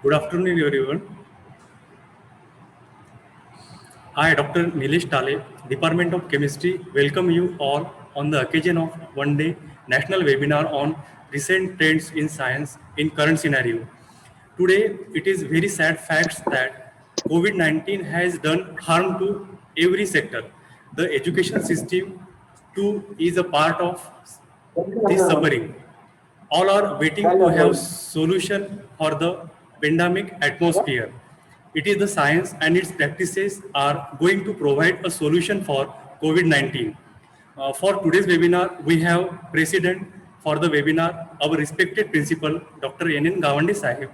Good afternoon, everyone. I, Dr. Nilesh Tale, Department of Chemistry, welcome you all on the occasion of one-day national webinar on recent trends in science in current scenario. Today, it is very sad facts that COVID-19 has done harm to every sector. The education system too is a part of this suffering. All are waiting to have solution for the pandemic atmosphere. It is the science and its practices are going to provide a solution for COVID-19. For today's webinar, we have President for the webinar, our respected Principal, Dr. N. Gawande Sahib.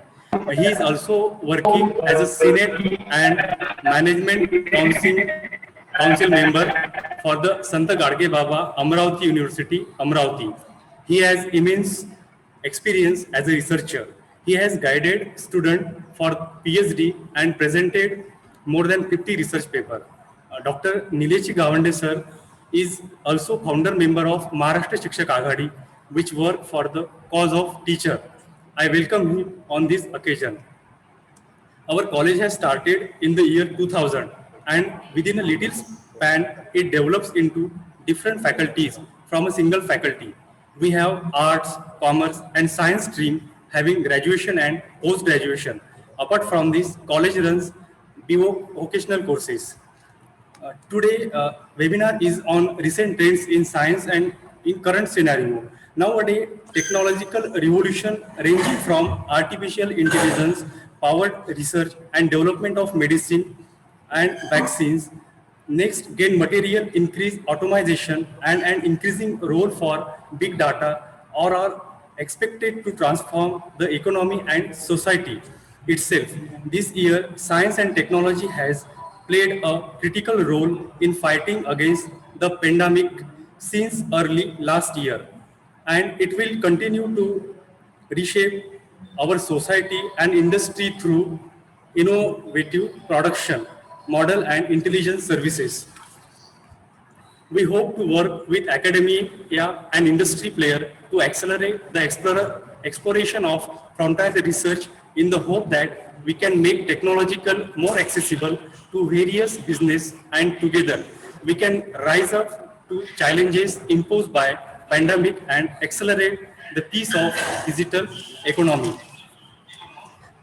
He is also working as a Senate and Management Council member for the Santa Gadge Baba Amravati University, Amravati. He has immense experience as a researcher. He has guided students for PhD and presented more than 50 research papers. Dr. Nilesh Gawande sir is also founder member of Maharashtra Shikshak Aghadi, which work for the cause of teacher. I welcome him on this occasion. Our college has started in the year 2000 and within a little span it develops into different faculties from a single faculty. We have arts, commerce and science stream having graduation and post-graduation. Apart from this, college runs BO vocational courses. Today, webinar is on recent trends in science and in current scenario. Nowadays, technological revolution ranging from artificial intelligence, powered research and development of medicine and vaccines. Next, gain material increase automation and an increasing role for big data or are expected to transform the economy and society itself. This year, science and technology has played a critical role in fighting against the pandemic since early last year, and it will continue to reshape our society and industry through innovative production model and intelligence services. We hope to work with academia and industry players to accelerate the exploration of frontier research in the hope that we can make technological more accessible to various business and together we can rise up to challenges imposed by pandemic and accelerate the piece of digital economy.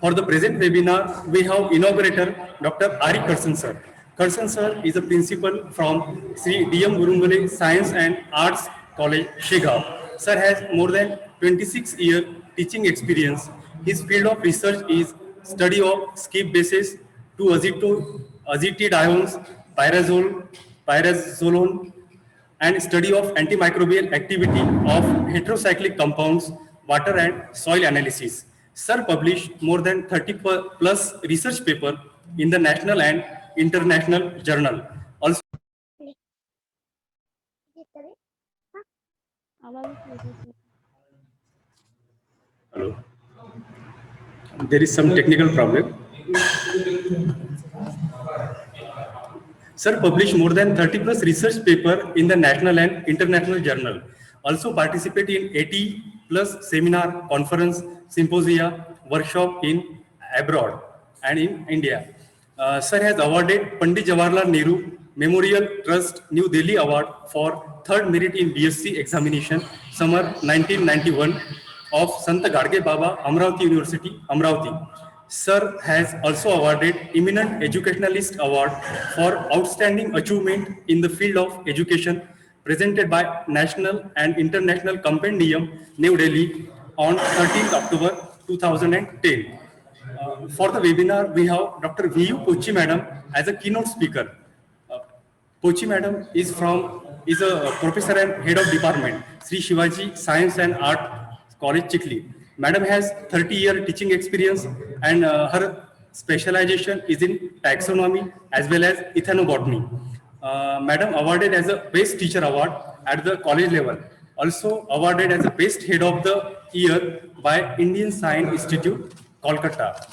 For the present webinar, we have inaugurator Dr. Ari Karsan sir. Karsan sir is a principal from Sri D.M. Gurungale Science and Arts College, Shigao. Sir has more than 26-year teaching experience. His field of research is study of skip bases to azitidiones, pyrazolone, and study of antimicrobial activity of heterocyclic compounds, water and soil analysis. Sir published more than 30 plus research paper in the national and international journal. Also, hello. There is some technical problem. Sir published more than 30 plus research paper in the national and international journal. Also participate in 80 plus seminar, conference, symposia, workshop in abroad and in India. Sir has awarded Pandit Jawaharlal Nehru Memorial Trust New Delhi Award for third merit in BSc examination, summer 1991 of Sant Gadge Baba Amravati University, Amravati. Sir has also awarded Eminent Educationalist Award for Outstanding Achievement in the field of education presented by National and International Compendium, New Delhi on 13th October 2010. For the webinar, we have Dr. V.U. Pochi Madam as a keynote speaker. Pochi Madam is a professor and head of department, Sri Shivaji Science and Art College, Chikli. Madam has 30-year teaching experience and her specialization is in taxonomy as well as ethnobotany. Madam awarded as a Best Teacher Award at the college level. Also awarded as a Best Head of the Year by Indian Science Institute, Kolkata.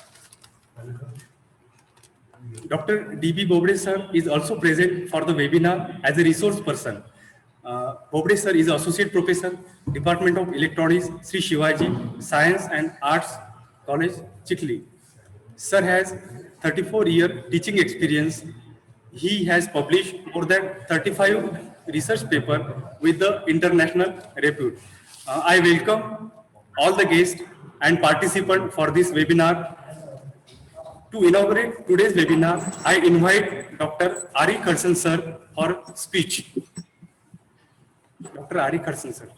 Dr. D.B. Bobde sir is also present for the webinar as a resource person. Bobde sir is Associate Professor, Department of Electronics, Sri Shivaji Science and Arts College, Chikli. Sir has 34-year teaching experience. He has published more than 35 research papers with the international repute. I welcome all the guests and participants for this webinar. To inaugurate today's webinar, I invite Dr. Ari Kharsan sir for speech. Dr. Ari Kharsan sir.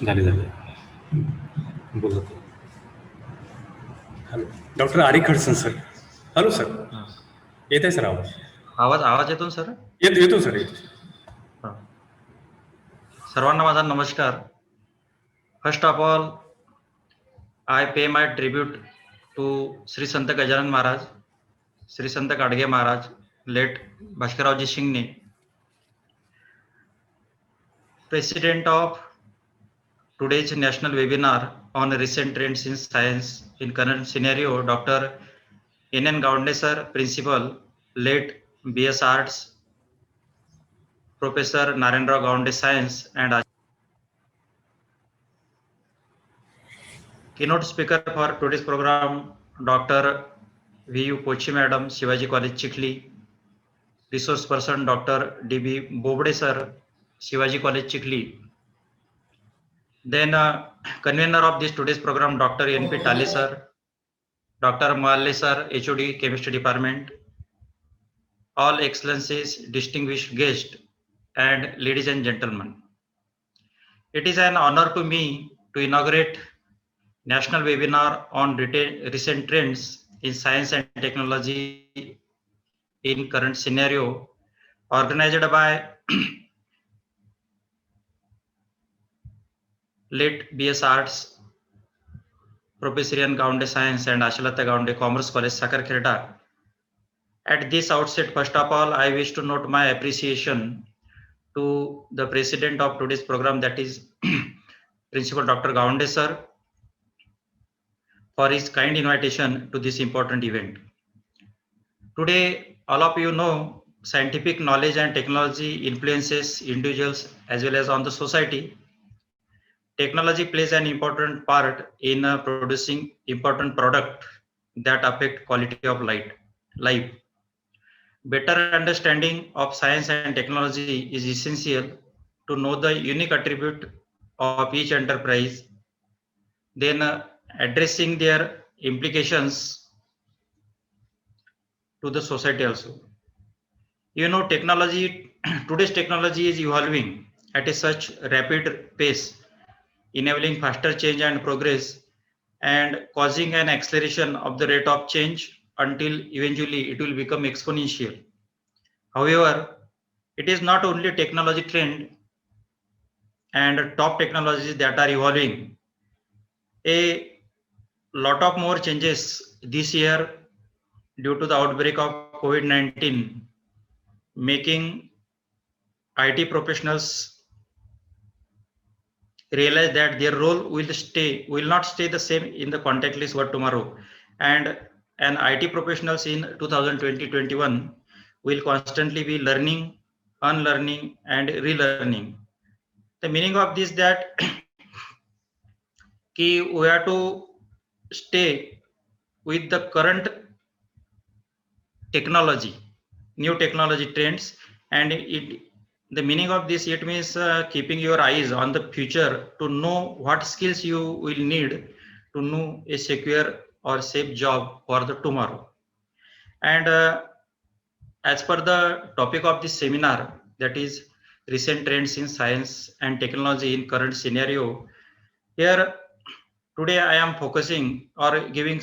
झाले झाले बोलत hello doctor आरी खडसन sir. Hello sir. येत आहे sir आवाज. आवाज येतो sir. येतो सर. येतो. सर्वांना माझा नमस्कार. First of all I pay my tribute to Sri Sant Gajanan Maharaj, Sri Sant Gadge Maharaj, late Bhaskaraoji Shingne, President of today's national webinar on recent trends in science in current scenario, Dr. N. Gaunde sir, Principal, late BS Arts, Professor Narendra Gaunde Science, and keynote speaker for today's program, Dr. V.U. Pochi Madam, Shivaji College, Chikhli. Resource person, Dr. D.B. Bobde sir, Shivaji College, Chikhli. Then convener of this today's program, Dr. N.P. Tale sir, Dr. Malle sir, HOD, Chemistry Department. All excellencies, distinguished guests, and ladies and gentlemen. It is an honor to me to inaugurate national webinar on recent trends in science and technology in current scenario, organized by late BS Arts, Professor N. Gaunde Science, and Ashalata Gaunde Commerce College, Sakharkherda. At this outset, first of all, I wish to note my appreciation to the president of today's program, that is Principal Dr. Gaunde sir, for his kind invitation to this important event. Today, all of you know, scientific knowledge and technology influences individuals as well as on the society. Technology plays an important part in producing important products that affect quality of life. Better understanding of science and technology is essential to know the unique attribute of each enterprise, then addressing their implications to the society also. You know, today's technology is evolving at a such rapid pace, enabling faster change and progress and causing an acceleration of the rate of change until eventually it will become exponential. However, it is not only technology trend and top technologies that are evolving. A lot of more changes this year due to the outbreak of COVID-19, making IT professionals realize that their role will not stay the same in the contactless world tomorrow, and IT professionals in 2020-21 will constantly be learning, unlearning, and relearning. The meaning of this that we have to stay with the current technology, new technology trends, and the meaning of this, it means keeping your eyes on the future to know what skills you will need to know a secure or safe job for the tomorrow. And as per the topic of this seminar, that is recent trends in science and technology in current scenario, here today I am focusing or giving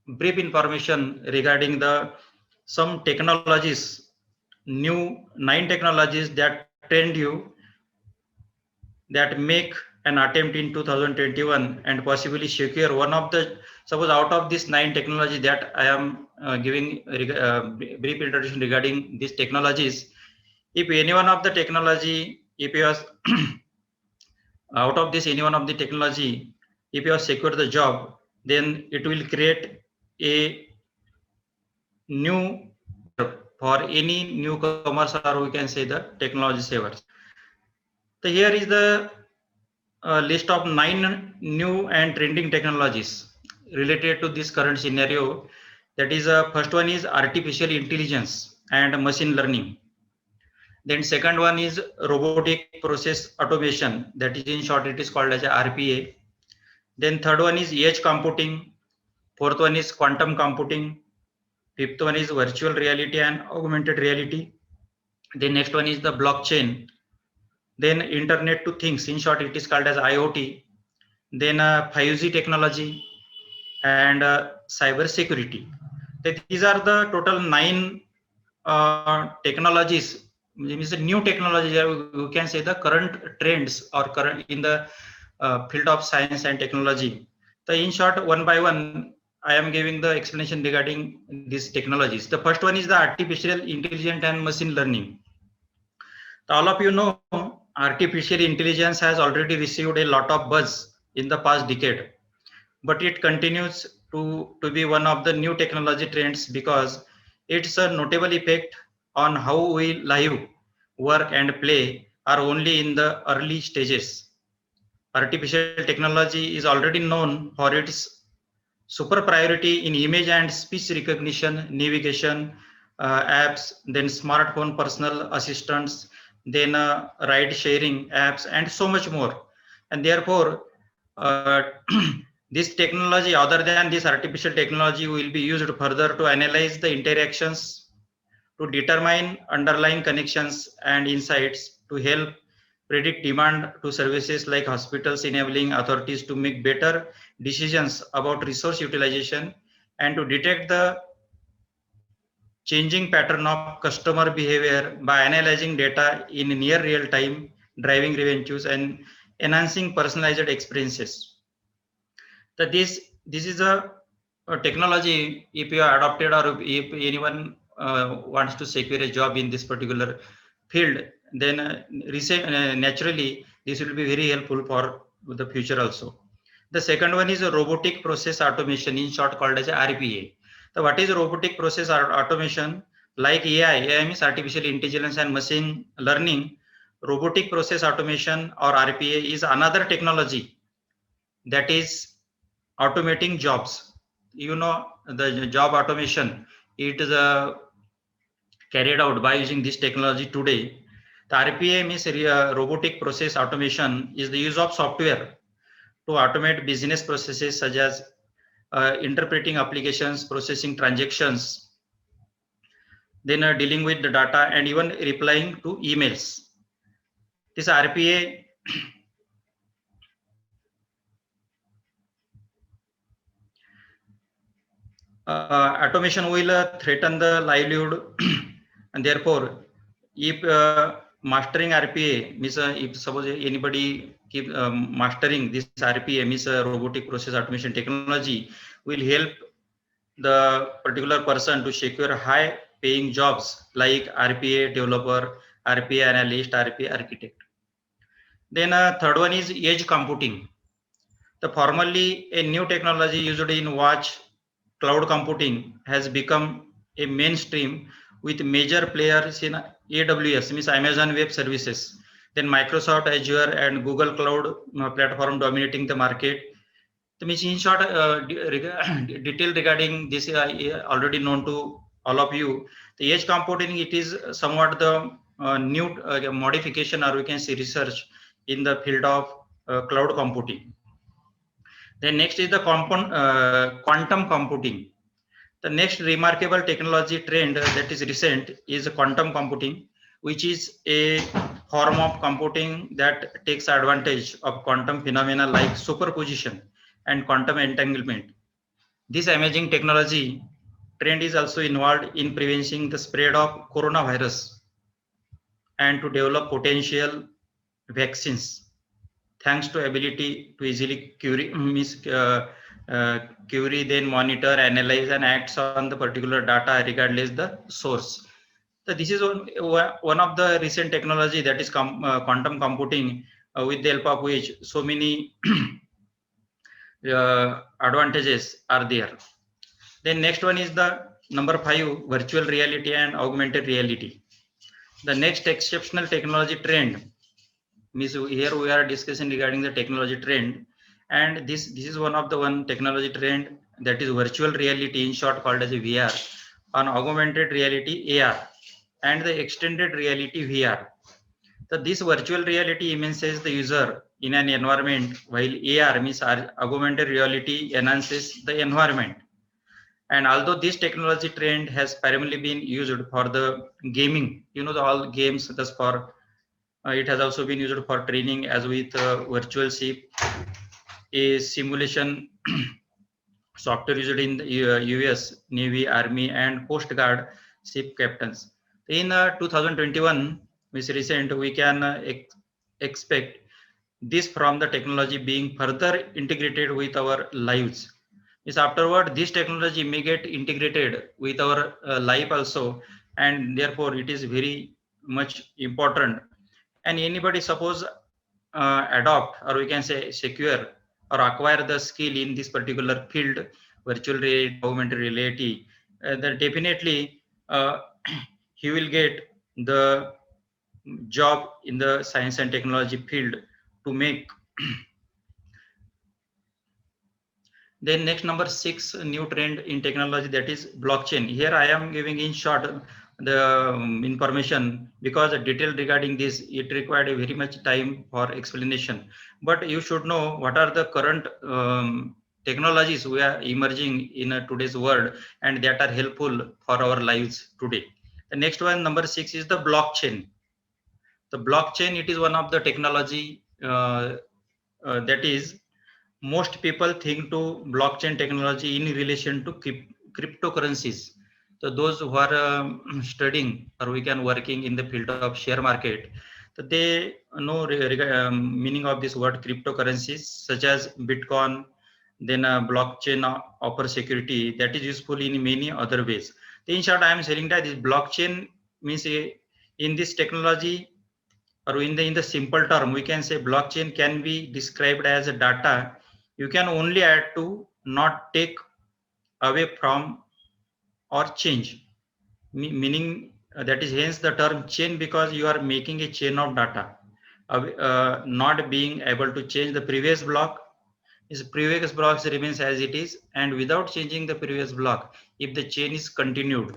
brief information regarding the some technologies, new 9 technologies that trend you, that make an attempt in 2021 and possibly secure one of the, suppose out of this 9 technology that I am giving brief introduction regarding these technologies. If any one of the technology, if you are out of this any one of the technology, if you have secured the job, then it will create a new for any newcomers, or we can say the technology savers. So here is the list of 9 new and trending technologies related to this current scenario. That is, first one is artificial intelligence and machine learning. Then second one is robotic process automation, that is in short it is called as a RPA. Then third one is edge computing. Fourth one is quantum computing. Fifth one is virtual reality and augmented reality. The next one is the blockchain. Then internet to things, in short it is called as IoT. Then 5G technology and cyber security. These are the total 9 technologies. Means the new technology, you can say the current trends or current in the field of science and technology. So in short, one by one, I am giving the explanation regarding these technologies. The first one is the artificial intelligence and machine learning. So all of you know, artificial intelligence has already received a lot of buzz in the past decade, but it continues to be one of the new technology trends because its a notable effect on how we live, work, and play are only in the early stages. Artificial technology is already known for its super priority in image and speech recognition, navigation apps, then smartphone personal assistants, then ride sharing apps, and so much more. And therefore, uh, this technology, other than this artificial technology, will be used further to analyze the interactions, to determine underlying connections and insights, to help predict demand to services like hospitals, enabling authorities to make better decisions about resource utilization, and to detect the changing pattern of customer behavior by analyzing data in near real time, driving revenues and enhancing personalized experiences. So this is a technology. If you are adopted, or if anyone wants to secure a job in this particular field, then naturally this will be very helpful for the future also. The second one is a robotic process automation, in short called as RPA. So what is robotic process automation? Like AI means artificial intelligence and machine learning. Robotic process automation or RPA is another technology that is automating jobs. You know, the job automation, it is carried out by using this technology today. The RPA means robotic process automation is the use of software to automate business processes such as interpreting applications, processing transactions, then dealing with the data, and even replying to emails. This RPA automation will threaten the livelihood and therefore if mastering RPA means if suppose anybody keep mastering this RPA means robotic process automation technology will help the particular person to secure high paying jobs like RPA developer, RPA analyst, RPA architect. Then third one is edge computing. The formerly a new technology used in watch, cloud computing has become a mainstream with major players in AWS, means Amazon Web Services, then Microsoft Azure and Google Cloud platform dominating the market. So, means in short, detail regarding this already known to all of you. The edge computing, it is somewhat the new modification, or we can say research in the field of cloud computing. Then next is the quantum computing. The next remarkable technology trend that is recent is quantum computing, which is a form of computing that takes advantage of quantum phenomena like superposition and quantum entanglement. This amazing technology trend is also involved in preventing the spread of coronavirus and to develop potential vaccines thanks to ability to easily query, then monitor, analyze, and acts on the particular data regardless the source. So this is one of the recent technology that is quantum computing, with the help of which so many advantages are there. Then next one is the number 5, virtual reality and augmented reality. The next exceptional technology trend, means here we are discussing regarding the technology trend, and this is one technology trend, that is virtual reality, in short called as a VR, on augmented reality AR, and the extended reality VR. So this virtual reality immerses the user in an environment, while AR means augmented reality enhances the environment. And although this technology trend has primarily been used for the gaming, all games, thus for it has also been used for training, as with virtual ship, a simulation software used in the US Navy, Army, and Coast Guard ship captains. In 2021, which is recent, we can expect this from the technology being further integrated with our lives. Is afterward, this technology may get integrated with our life also, and therefore it is very much important. And anybody suppose adopt, or we can say secure or acquire the skill in this particular field, virtual reality, augmented reality, then definitely uh, he will get the job in the science and technology field to make. Then next, number 6, new trend in technology, that is blockchain. Here I am giving in short the information, because the detail regarding this, it required a very much time for explanation. But you should know what are the current technologies we are emerging in today's world, and that are helpful for our lives today. The next one, number 6, is the blockchain. The blockchain, it is one of the technology that is, most people think to blockchain technology in relation to cryptocurrencies. So those who are studying, or we can working in the field of share market, so they know meaning of this word cryptocurrencies, such as Bitcoin. Then blockchain offers security that is useful in many other ways. In short, I am saying that this blockchain means in this technology, or in the simple term, we can say blockchain can be described as a data you can only add to, not take away from or change. Meaning that is hence the term chain, because you are making a chain of data. Not being able to change the previous block, is previous blocks remains as it is, and without changing the previous block, if the chain is continued,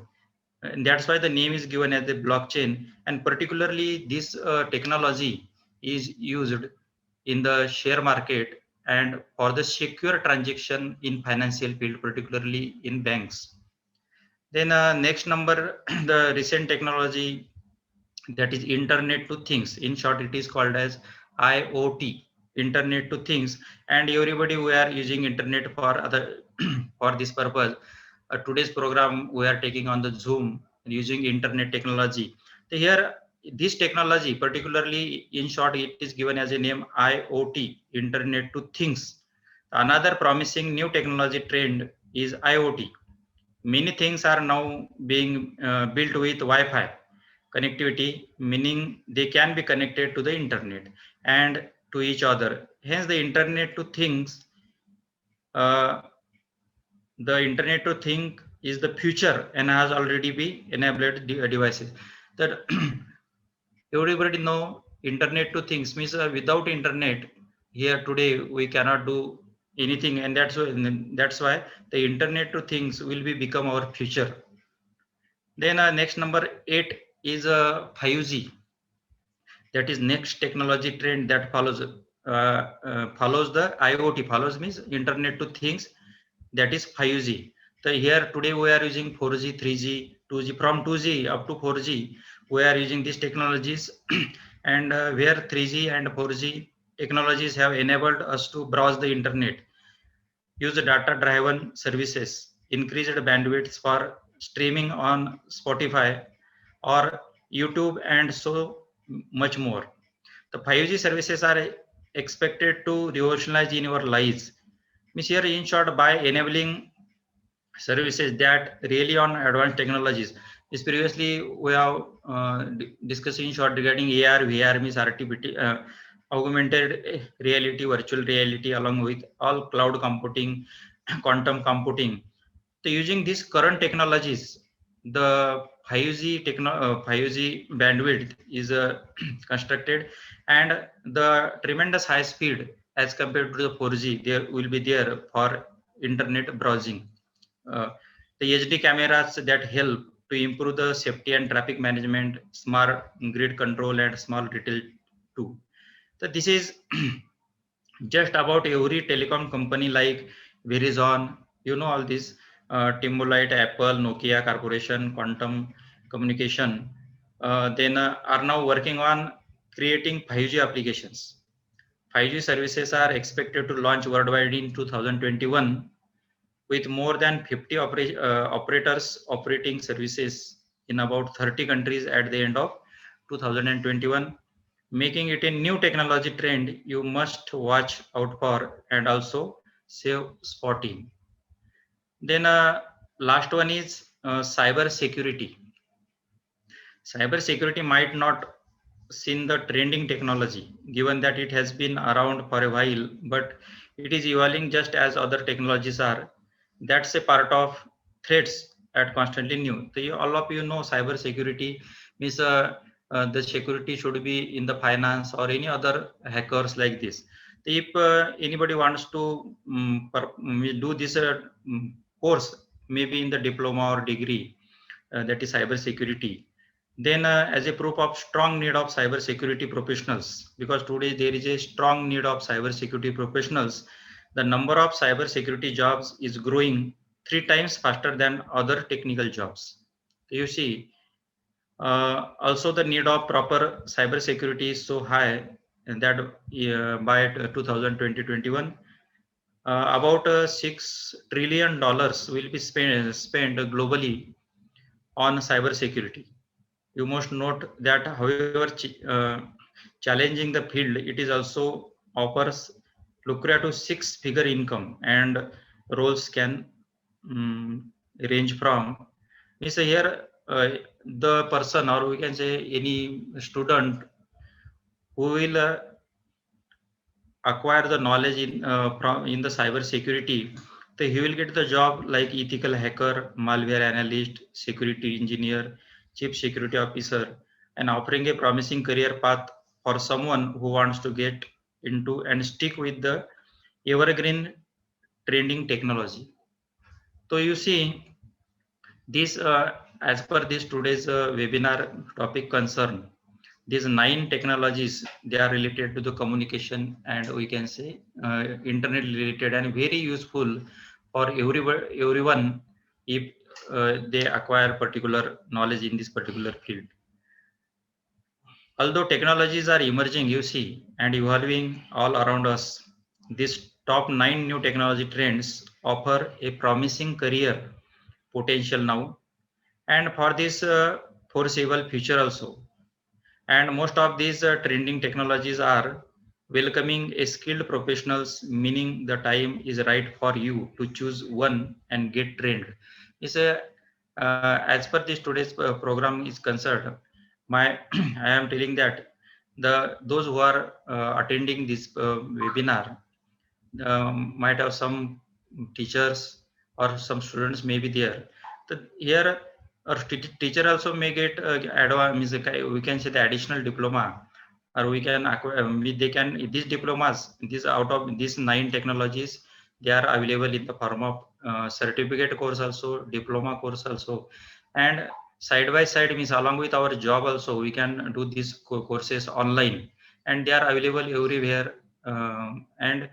and that's why the name is given as the blockchain. And particularly this technology is used in the share market and for the secure transaction in financial field, particularly in banks. Then next number, the recent technology, that is internet to things. In short, it is called as IoT, internet to things. And everybody, we are using internet for other for this purpose. Today's program we are taking on the Zoom using internet technology. So here, this technology, particularly in short, it is given as a name IoT, internet to things. Another promising new technology trend is IoT. Many things are now being built with Wi-Fi connectivity, meaning they can be connected to the internet and to each other. Hence, the internet to things, uh, the internet to think is the future and has already been enabled devices. That everybody know internet to things means without internet, here today we cannot do anything, and that's why the internet to things will be become our future. Then next number 8 is 5G. That is next technology trend that follows the IoT. Follows means internet to things, that is 5G. So here today we are using 4G, 3G, 2G. From 2G up to 4G, we are using these technologies, and where 3G and 4G technologies have enabled us to browse the internet, use data-driven services, increased bandwidths for streaming on Spotify or YouTube, and so much more. The 5G services are expected to revolutionize in our lives. Means here, in short, by enabling services that really on advanced technologies. Is previously we have discussed in short regarding AR, VR, means augmented reality, virtual reality, along with all cloud computing, quantum computing. So using these current technologies, the 5G bandwidth is constructed, and the tremendous high speed as compared to the 4G there will be there for internet browsing. uh, the HD cameras that help to improve the safety and traffic management, smart grid control, and small retail too. So this is just about every telecom company like Verizon, all this, Timolite, Apple, Nokia Corporation, Quantum Communication, then are now working on creating 5G applications. 5G services are expected to launch worldwide in 2021, with more than 50 operators operating services in about 30 countries at the end of 2021, making it a new technology trend you must watch out for and also save spotting. Then last one is cyber security. Cyber security might not seem the trending technology, given that it has been around for a while, but it is evolving just as other technologies are. That's a part of threats that constantly new. So all of cyber security means the security should be in the finance or any other hackers like this. If anybody wants to do this course, maybe in the diploma or degree, that is cyber security, then as a proof of strong need of cyber security professionals, because today there is a strong need of cyber security professionals, the number of cyber security jobs is growing 3 times faster than other technical jobs. You see, also the need of proper cyber security is so high, and that by 2020-21, about $6 trillion will be spent globally on cyber security. You must note that however challenging the field, it is also offers lucrative six-figure income, and roles can range from, means here the person, or we can say any student who will acquire the knowledge in the cyber security, so he will get the job like ethical hacker, malware analyst, security engineer, chief security officer, and offering a promising career path for someone who wants to get into and stick with the evergreen trending technology. So you see, this as per this today's webinar topic concern, these 9 technologies, they are related to the communication, and we can say internet related, and very useful for everyone if they acquire particular knowledge in this particular field. Although technologies are emerging, you see, and evolving all around us, these top 9 new technology trends offer a promising career potential now, and for this foreseeable future also. And most of these trending technologies are welcoming a skilled professionals, meaning the time is right for you to choose one and get trained. Is a as per this today's program is concerned, my I am telling that those who are attending this webinar might have some teachers or some students may be there. Here, or teacher also may get advanced, we can say the additional diploma, or we can acquire, they can these diplomas, these out of these 9 technologies, They are available in the form of certificate course also, diploma course also, and side by side means along with our job also we can do these courses online, and they are available everywhere. And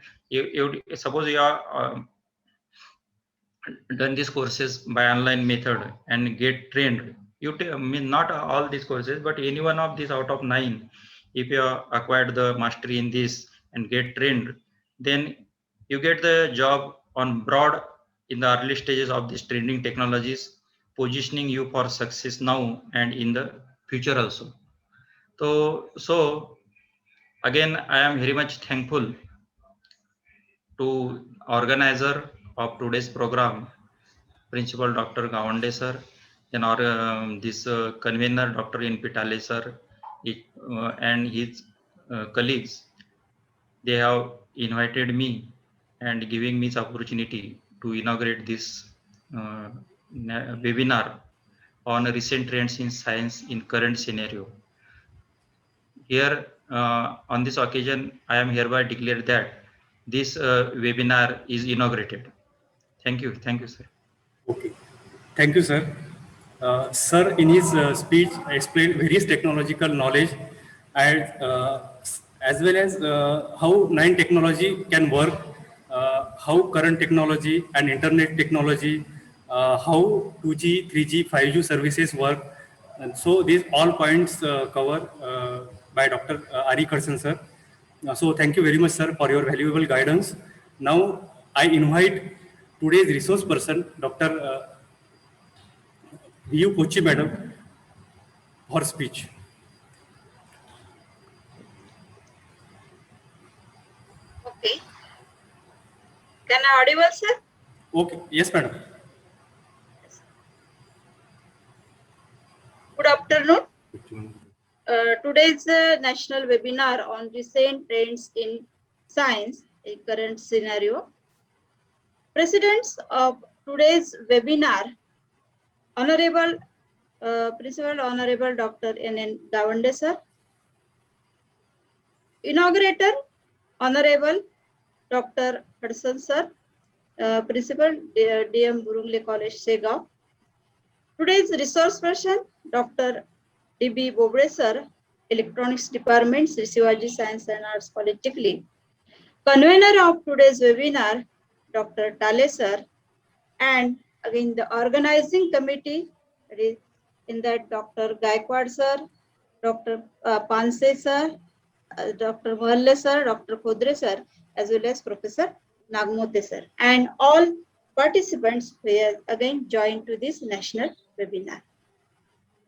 suppose you are done these courses by online method and get trained, I mean not all these courses but any one of these out of 9, if you acquired the mastery in this and get trained, then you get the job on broad in the early stages of these trending technologies, positioning you for success now and in the future also. So again I am very much thankful to organizer of today's program, Principal Dr. Gawande sir, then our this convener Dr. N.P. Tale sir, and his colleagues. They have invited me and giving me this opportunity to inaugurate this uh, webinar on recent trends in science in current scenario. Here, on this occasion, I am hereby declare that this webinar is inaugurated. Thank you. Thank you, sir. Okay. Thank you, sir. Sir, in his speech, explained various technological knowledge and as well as how 9 technology can work, how current technology and internet technology, how 2G, 3G, 5G services work. And so these all points covered by Dr. Ari Karsan, sir. So thank you very much, sir, for your valuable guidance. Now I invite today's resource person, Dr. VU Pochi madam, for speech. Okay. Can I audible, sir? Okay. Yes, madam. Good afternoon. Today's national webinar on recent trends in science, a current scenario. Presidents of today's webinar, Honorable Principal Honorable Dr. N.N. Gawande sir, Inaugurator, Honorable Dr. Hudson sir, Principal D.M. Burungle College, Segaon. Today's resource person, Dr. D.B. Bobre sir, Electronics Department, Sri Shivaji Science and Arts College, Chikli. Convener of today's webinar, Dr. Tale sir, and again the organizing committee, in that Dr. Gaikwad sir, Dr. Panse sir, Dr. Mohalle sir, Dr. Kodre sir, as well as Professor Nagmote sir, and all participants who have again joined to this national webinar.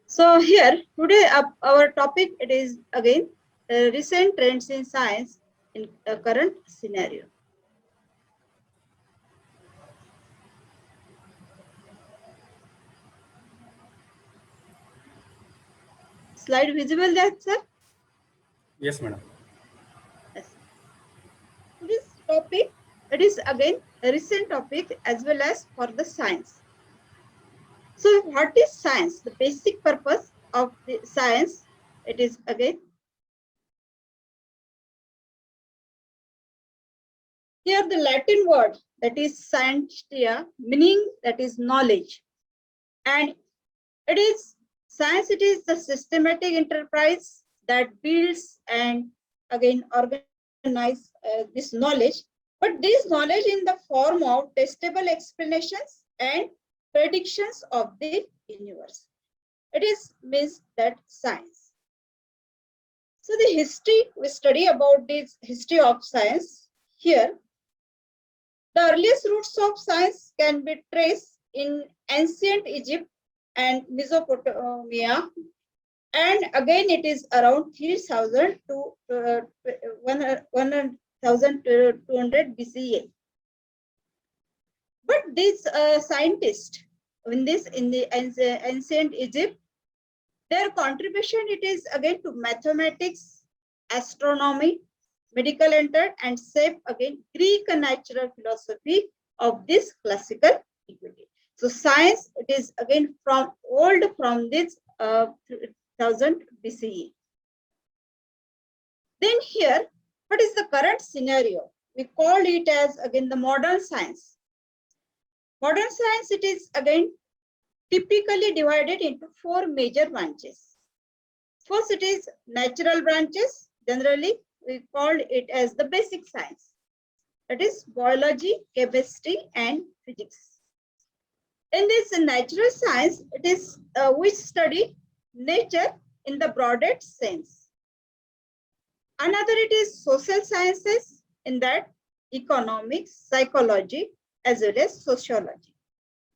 So here today our topic, it is again recent trends in science in a current scenario. Slide visible there, sir? Yes, madam. Yes. Today's topic, it is again a recent topic as well as for the science. So what is science? The basic purpose of the science, it is again here the Latin word, that is scientia, meaning that is knowledge. And it is science, it is the systematic enterprise that builds and again organize this knowledge, but this knowledge in the form of testable explanations and predictions of the universe. It is means that science. So the history, we study about this history of science here. The earliest roots of science can be traced in ancient Egypt and Mesopotamia, and again it is around 3000 to 1200 BCE. But these scientists in the ancient Egypt, their contribution, it is again to mathematics, astronomy, medical entered, and shape again Greek natural philosophy of this classical equity. So science, it is again from old, from this 1000 BCE. Then here, what is the current scenario? we call it as again the modern science. Modern science, it is again typically divided into four major branches. First, it is natural branches. Generally, we call it as the basic science. That is biology, chemistry, and physics. In this natural science, it is we study nature in the broadest sense. Another, it is social sciences, in that economics, psychology, as well as sociology.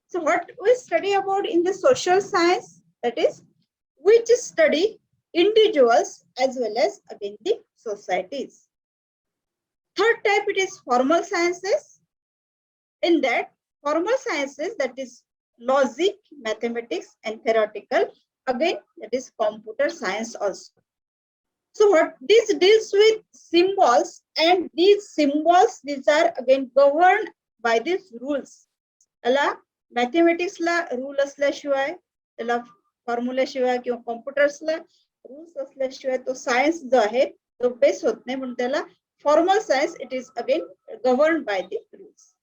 So what we study about in the social science, that is, we just study individuals as well as again the societies. Third type, it is formal sciences. In that formal sciences, that is logic, mathematics, and theoretical. Again, that is computer science also. So what this deals with symbols, and these symbols, these are again governed by these rules. अला मॅथेमॅटिक्सला rule असल्याशिवाय, त्याला फॉर्म्युल्याशिवाय किंवा कॉम्प्युटर्सला rules असल्याशिवाय तो science जो आहे तो base होत नाही, म्हणून त्याला formal science it is again governed by the rules.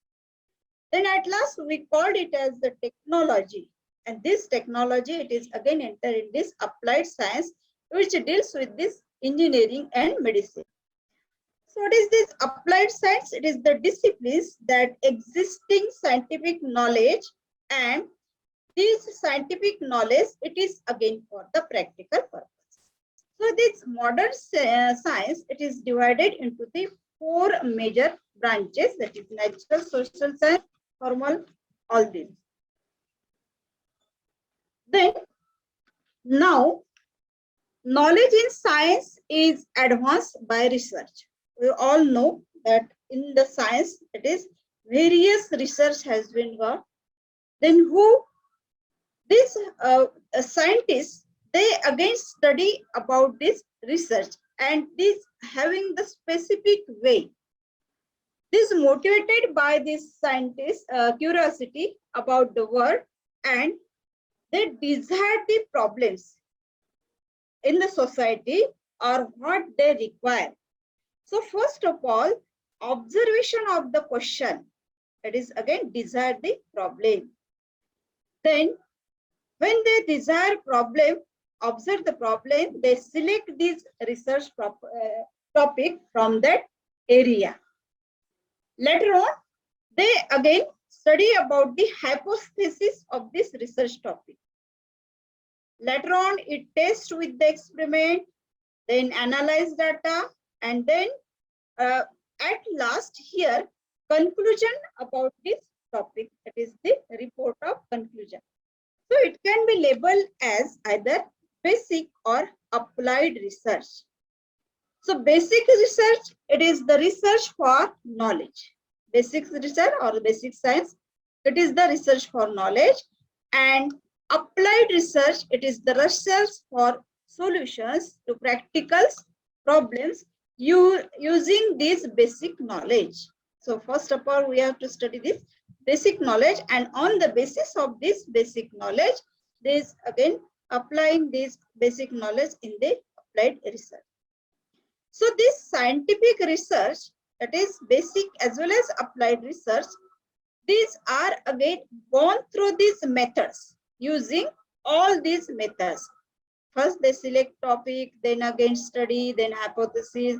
Then at last we called it as the technology, and this technology it is again entered in this applied science which deals with this engineering and medicine. So what is this applied science? It is the disciplines that existing scientific knowledge, and this scientific knowledge it is again for the practical purpose. So this modern science it is divided into the four major branches, that is natural, social science, formal, all these. Then now knowledge in science is advanced by research. We all know that in the science it is various research has been got. Then who these scientists, they again study about this research, and this having the specific way. This motivated by this scientist curiosity about the world, and they desire the problems in the society or what they require. So first of all, observation of the question, that is again desire the problem. Then when they desire problem, observe the problem, they select this research topic from that area. Later on, they again study about the hypothesis of this research topic. Later on, it tests with the experiment, then analyze data, and then at last here, conclusion about this topic, that is the report of conclusion. So it can be labeled as either basic or applied research. So basic research, it is the research for knowledge. Basic research or basic science, it is the research for knowledge. And applied research, it is the research for solutions to practical problems using this basic knowledge. So first of all, we have to study this basic knowledge, and on the basis of this basic knowledge, this again applying this basic knowledge in the applied research. So this scientific research, that is basic as well as applied research, these are again gone through these methods, using all these methods. First they select topic, then again study, then hypothesis,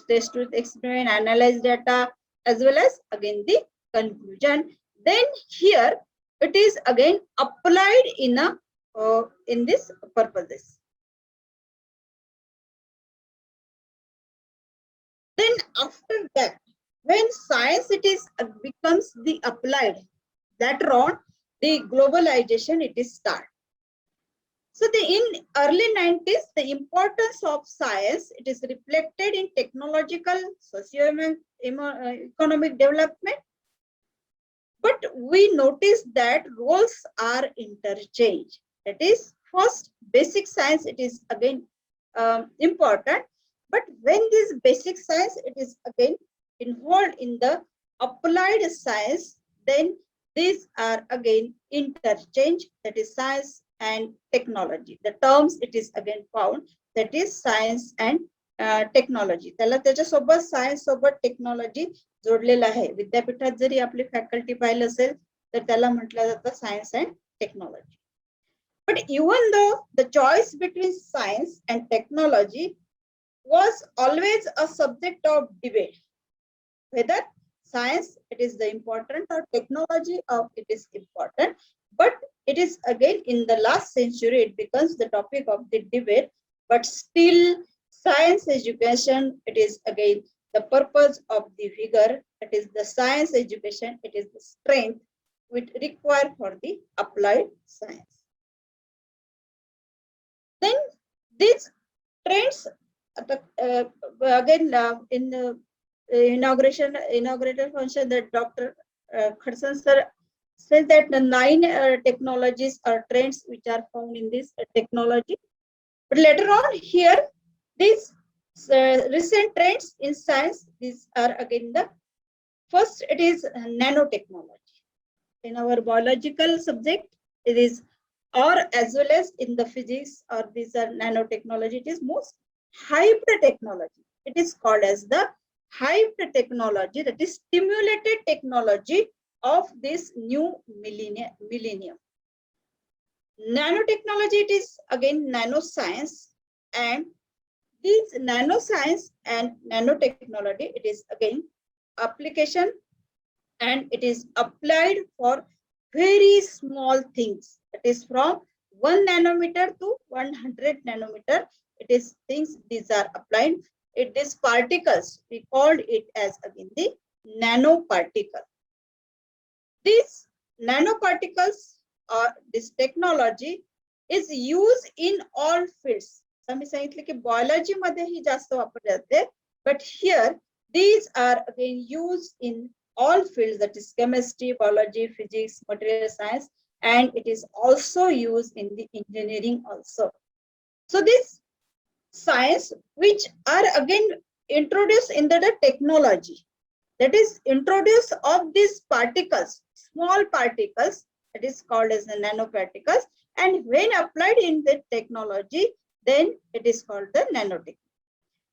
test with experiment, analyze data, as well as again the conclusion. Then here it is again applied in a in this purposes. Then after that, when science it is becomes the applied, later on the globalization it is start. So in early 90s, the importance of science it is reflected in technological, socio-economic development. But we notice that roles are interchanged. That is, first basic science it is again important, but when this basic science it is again involved in the applied science, then these are again interchanged. That is science and technology. The terms it is again found, that is science and technology, त्याला त्याच्यासोबत science सोबत technology जोडलेलं आहे. विद्यापीठात जरी आपली faculty पाहिलं असेल तर त्याला म्हटलं जातं science and technology. But even though the choice between science and technology was always a subject of debate, whether science it is the important or technology of it is important, but it is again in the last century it becomes the topic of the debate. But still science education it is again the purpose of the vigor, it is the science education, it is the strength which require for the applied science. Then these trends again in the inaugurated function that Dr. Khadsan sir says that the 9 technologies or trends which are found in this technology. But later on here, these recent trends in science, these are again the first, it is nanotechnology. In our biological subject, it is, or as well as in the physics, or these are nanotechnology, it is most hybrid technology. It is called as the hybrid technology, that is stimulated technology of this new millennium. Nanotechnology, it is again nanoscience, and this nanoscience and nanotechnology, it is again application, and it is applied for very small things. It is from 1 nanometer to 100 nanometer. It is things these are applied. It is particles. We called it as again the nanoparticle. These nanoparticles or this technology is used in all fields. आम्ही सांगितले की biology मध्ये ही जास्त वापरले जाते, but here these are again used in all fields, that is chemistry, biology, physics, material science, and it is also used in the engineering also. So this science which are again introduced in the technology, that is introduced of these particles, small particles, that is called as the nanoparticles, and when applied in the technology, then it is called the nanotechnology.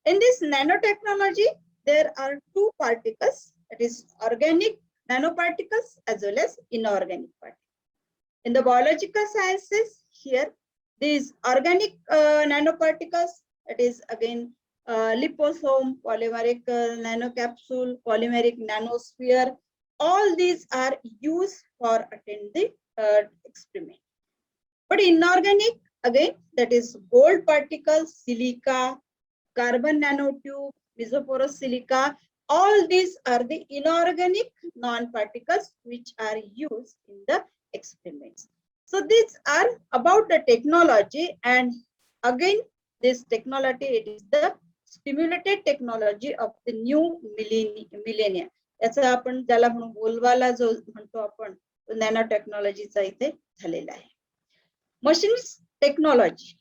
In this nanotechnology, there are 2 particles, that is organic nanoparticles as well as inorganic particles. In the biological sciences, here these organic nanoparticles, that is again liposome, polymeric nanocapsule, polymeric nanosphere, all these are used for attend the experiment. But inorganic, again, that is gold particles, silica, carbon nanotube, mesoporous silica, all these are the inorganic non-particles which are used in the experiments. So these are about the technology, and again this technology, it is the stimulated technology of the new millennia. याचा आपण ज्याला म्हणून बोलवाला जो म्हणतो आपण nano टेक्नॉलॉजीचा इथे झालेला आहे. Machines technology.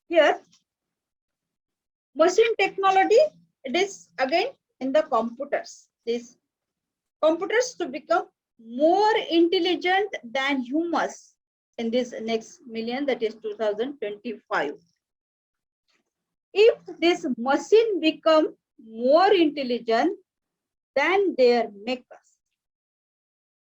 Here machine technology, it is again in the computers. These computers to become more intelligent than humans in this next million, that is 2025. If this machine become more intelligent than their makers,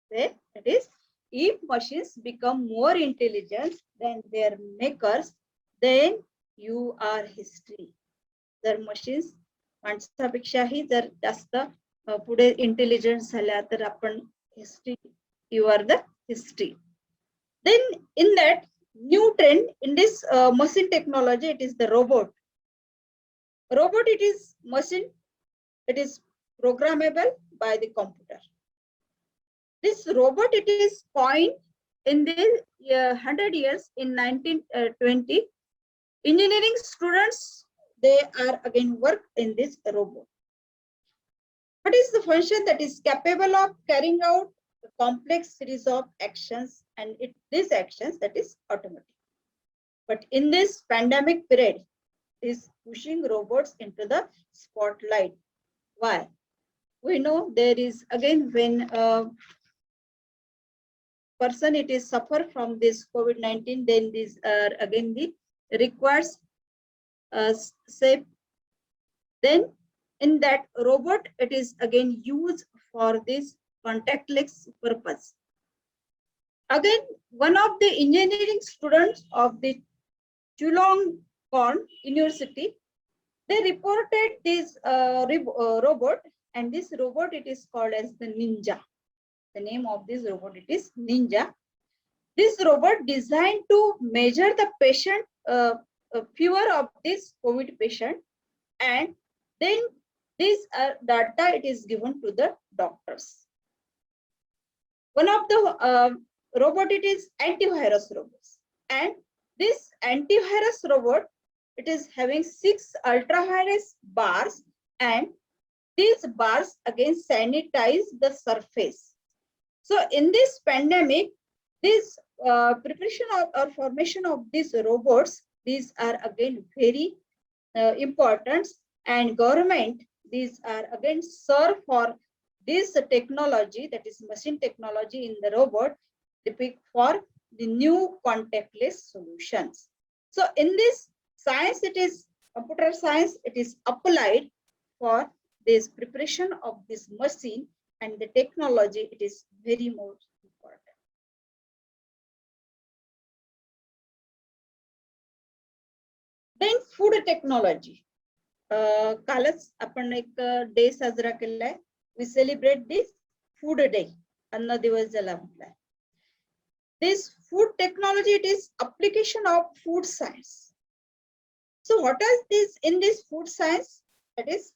that is, if machines become more intelligent than their makers, then you are history. जर machines माणसापेक्षाही जर जास्त पुढे intelligent झाल्या तर आपण history, you are the history. Then in that new trend in this machine technology, it is the robot. Robot, it is machine, it is programmable by the computer. This robot, it is coined in the 100 years in 1920. Engineering students, they are again work in this robot. What is the function that is capable of carrying out a complex series of actions, and these actions that is automatic. But in this pandemic period, is pushing robots into the spotlight. Why? We know there is again when person it is suffer from this COVID-19, then these are again the requires safe Then in that robot, it is again used for this contactless purpose. Again, one of the engineering students of the Chulalongkorn University, they reported this robot, and this robot, it is called as the Ninja. The name of this robot, it is Ninja. This robot designed to measure the patient fever of this COVID patient, and then this data, it is given to the doctors. One of the robot, it is antivirus robots, and this antivirus robot, it is having 6 ultravirus bars, and these bars again sanitize the surface. So in this pandemic, this preparation or formation of these robots, these are again very important, and government, these are again serve for this technology, that is machine technology in the robot, for the new contactless solutions. So in this science, it is computer science, it is applied for this preparation of this machine, and the technology, it is very most important. Then food technology. कालच आपण एक day साजरा केलाय. We celebrate this food day. अन्न दिवस ज्याला म्हटलाय. This food technology, it is application of food science. So what is this in this food science? That is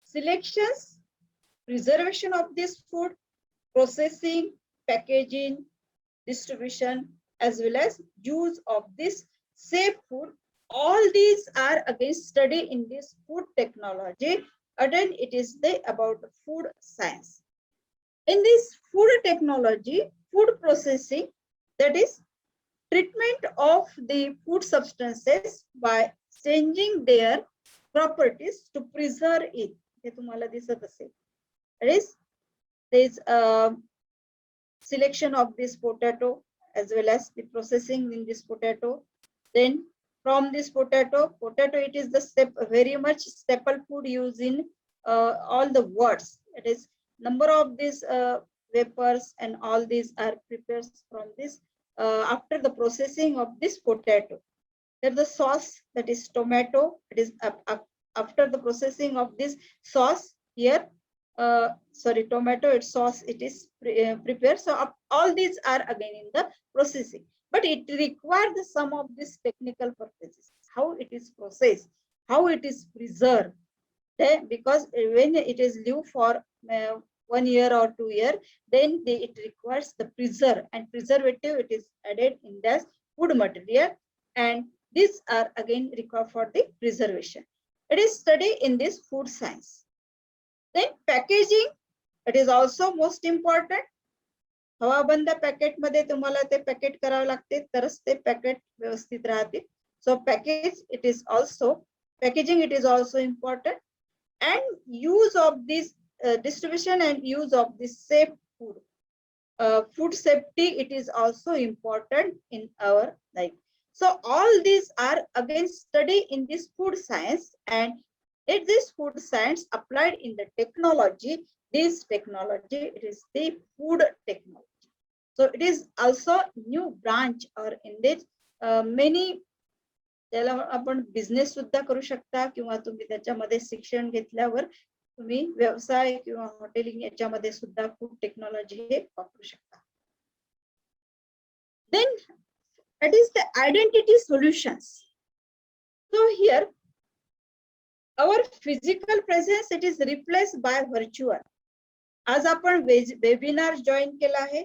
selections, preservation of this food, processing, packaging, distribution, as well as use of this safe food. All these are again studied in this food technology. Again, it is about food science. In this food technology, food processing, that is treatment of the food substances by changing their properties to preserve it. हे तुम्हाला दिसत असेल. That is, there is selection of this potato, as well as the processing in this potato. Then from this potato, it is the very much staple food used in all the words. It is number of these vapors, and all these are prepared from this after the processing of this potato. Then the sauce, that is tomato, it is after the processing of this sauce here, tomato, its sauce, it is prepared. So all these are again in the processing, but it requires some of these technical purposes, how it is processed, how it is preserved. Because when it is live for 1 year or 2 years, then it requires the preserve, and preservative, it is added in the food material, and these are again required for the preservation. It is studied in this food science. Then packaging, it is also most important. हवाबंद packet मध्ये तुम्हाला ते packet करावे लागते, तरच ते packet व्यवस्थित राहते. So package, it is also packaging, it is also important, and use of this distribution and use of this safe food. Food safety, it is also important in our life. So all these are again studied in this food science, and it is food science applied in the technology. This technology, it is the food technology. So it is also new branch, or in this many त्याला आपण business सुद्धा करू शकता, किंवा तुम्ही त्याच्यामध्ये शिक्षण घेतल्यावर तुम्ही व्यवसाय किंवा हॉटेलिंग याच्यामध्ये सुद्धा फूड टेक्नॉलॉजी हे वापरू शकता. Then that is the identity solutions. So here our physical presence, it is replaced by virtual. आज आपण वेबिनार जॉईन केला आहे.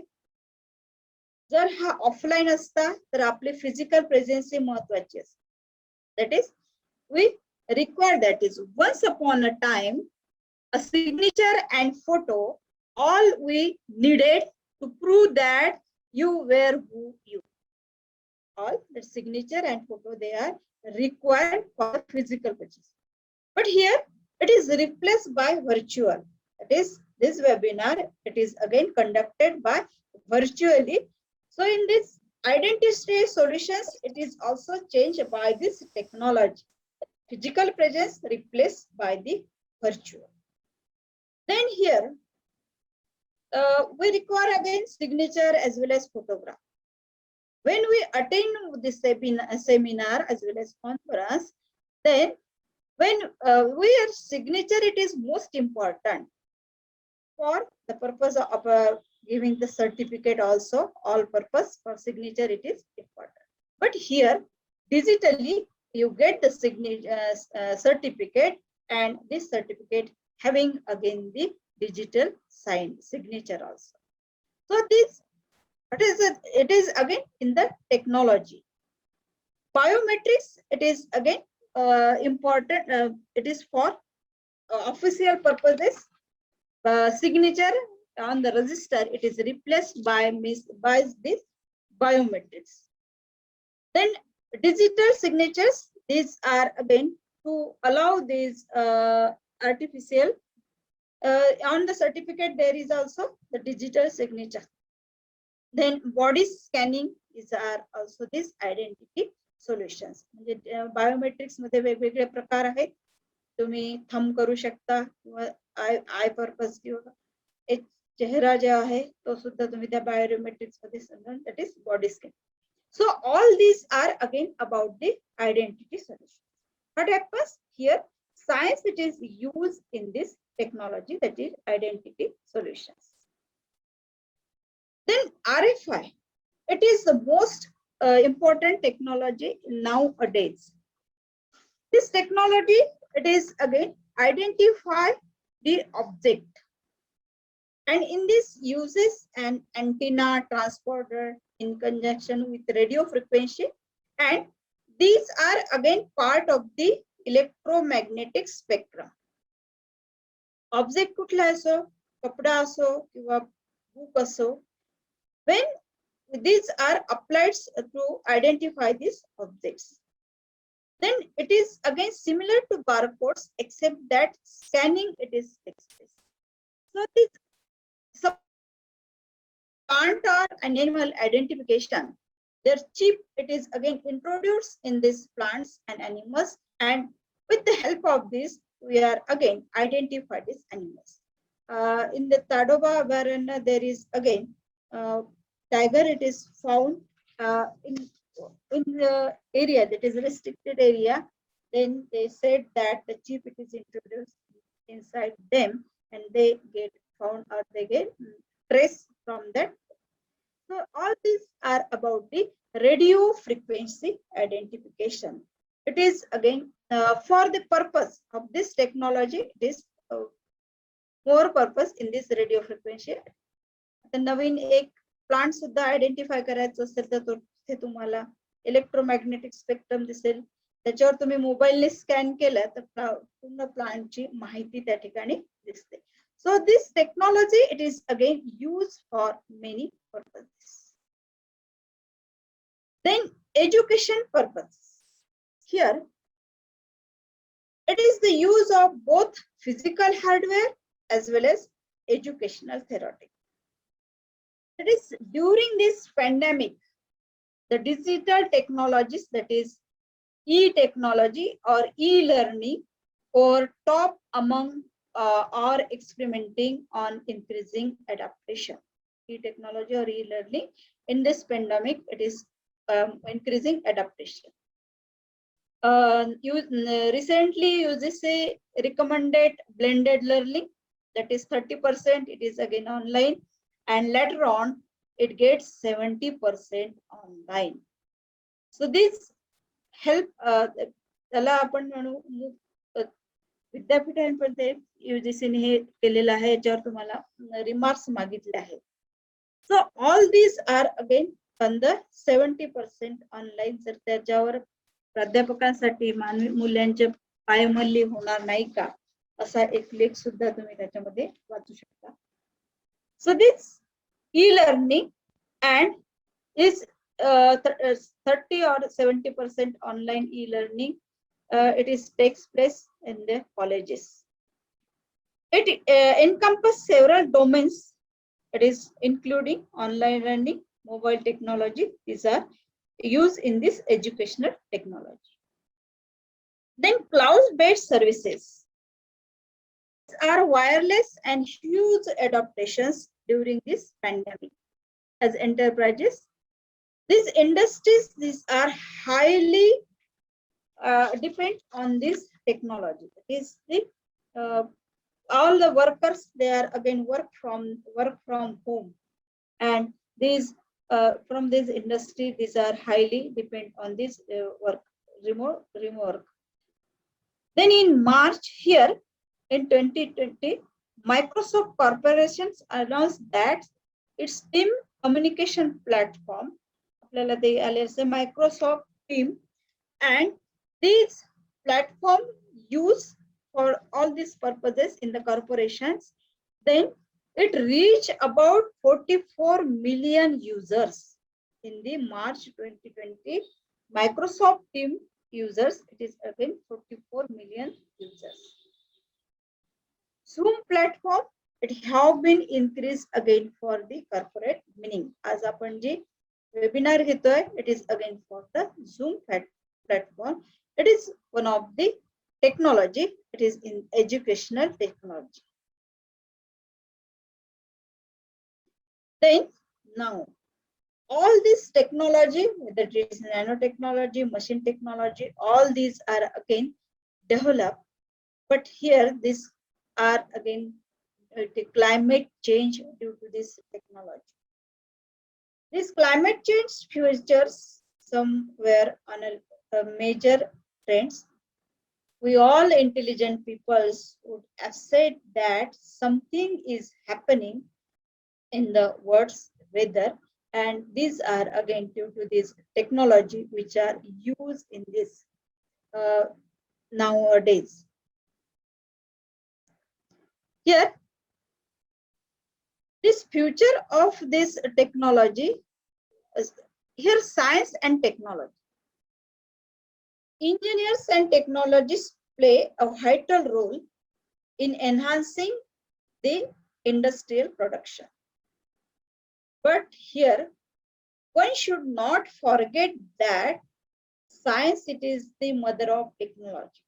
जर हा ऑफलाईन असता तर आपली फिजिकल प्रेझेन्स ही महत्वाची असते. That is, we require, that is, once upon a time, a signature and photo, all we needed to prove that you were who you. All the signature and photo, they are required for physical presence. But here it is replaced by virtual. That is, this webinar, it is again conducted by virtually. So in this identity solutions, it is also changed by this technology. physical presence replaced by the virtual. Then here, we require again signature as well as photograph. When we attend this seminar as well as conference, then when we are signature, it is most important for the purpose of giving the certificate also. All purpose for signature, it is important. But here, digitally, you get the signature certificate, and this certificate having again the digital signature also. So this, what is it? It is again in the technology. Biometrics, it is again important. It is for official purposes. Signature on the register, it is replaced by this biometrics. Then digital signatures, these are again to allow these artificial. On the certificate, there is also the digital signature. Then body scanning is also this identity solutions. म्हणजे biometrics मध्ये वेगवेगळे प्रकार आहेत. तुम्ही thumb करू शकता किंवा आय purpose किंवा एक चेहरा जो आहे तो सुद्धा तुम्ही त्या बायोमेट्रिक्स मध्ये समजून, that is body scan. So all these are again about the identity solution. What happens here? Science, it is used in this technology, that is identity solutions. Then RFI, it is the most important technology nowadays. This technology, it is again identify the object, and in this uses an antenna transporter in conjunction with radio frequency, and these are again part of the electromagnetic spectrum. Object कुठला असो, कपडा असो किंवा book असो, when these are applied to identify these objects, then it is again similar to barcodes, except that scanning it is takes place. So this plant or an animal identification, their chip, it is again introduced in these plants and animals, and with the help of this, we are again identify these animals. In the Tadoba Varana, there is again tiger, it is found in the area that is restricted area. Then they said that the chip, it is introduced inside them, and they get found or they get trace from that. So all these are about the radio frequency identification. It is again for the purpose of this technology, it is more purpose in this radio frequency. The नवीन एक plant सुद्धा identify करायचं असेल तर ते तुम्हाला electromagnetic spectrum दिसेल. त्याच्यावर तुम्ही मोबाईलने स्कॅन केलं तर पूर्ण प्लांटची माहिती त्या ठिकाणी दिसते. So this technology, it is again used for many purposes. Then education purpose. Here, it is the use of both physical hardware as well as educational theoretic. It is during this pandemic, the digital technologies, that is e-technology or e-learning, or top among are experimenting on increasing adaptation. E-technology or e-learning in this pandemic, it is increasing adaptation. Recently UGC recommended blended learning, that is 30%, it is again online, and later on it gets 70% online. So this help त्याला आपण म्हणू विद्यापीठांमध्ये युजीसीने हे केलेलं आहे, याच्यावर तुम्हाला remarks मागितले आहेत. So all these are again on the 70% online. जर त्याच्यावर प्राध्यापकांसाठी मानवी मूल्यांचे पायमल्ली होणार नाही का, असा एक लेख सुद्धा तुम्ही त्याच्यामध्ये वाचू शकता. So this e-learning and is 30 or 70% online e-learning. It is takes place in the colleges. It encompasses several domains. It is including online learning, mobile technology. These are used in this educational technology. Then cloud-based services are wireless and huge adaptations during this pandemic. As enterprises, these industries, these are highly depend on this technology. It is the all the workers, they are again work from home, and these from this industry, these are highly depend on this work, remote work. Then in March here in 2020, Microsoft Corporations announced that its team communication platform, आपल्याला ते आले असे Microsoft Team, and these platform use for all these purposes in the corporations. Then it reached about 44 million users in the March 2020. Microsoft Team users, it is again 44 million users. Zoom platform, it have been increased again for the corporate, meaning as आपण जे webinar घेतोय, it is again for the Zoom platform. It is one of the technology, it is in educational technology. Then now all this technology, whether it is nanotechnology, machine technology, all these are again developed, but here these are again the climate change due to this technology. This climate change features somewhere on a major trends. We all intelligent peoples would have said that something is happening in the world's weather, and these are again due to this technology which are used in this nowadays. Here, this future of this technology is here science and technology. Engineers and technologists play a vital role in enhancing the industrial production. But here, one should not forget that science, it is the mother of technology.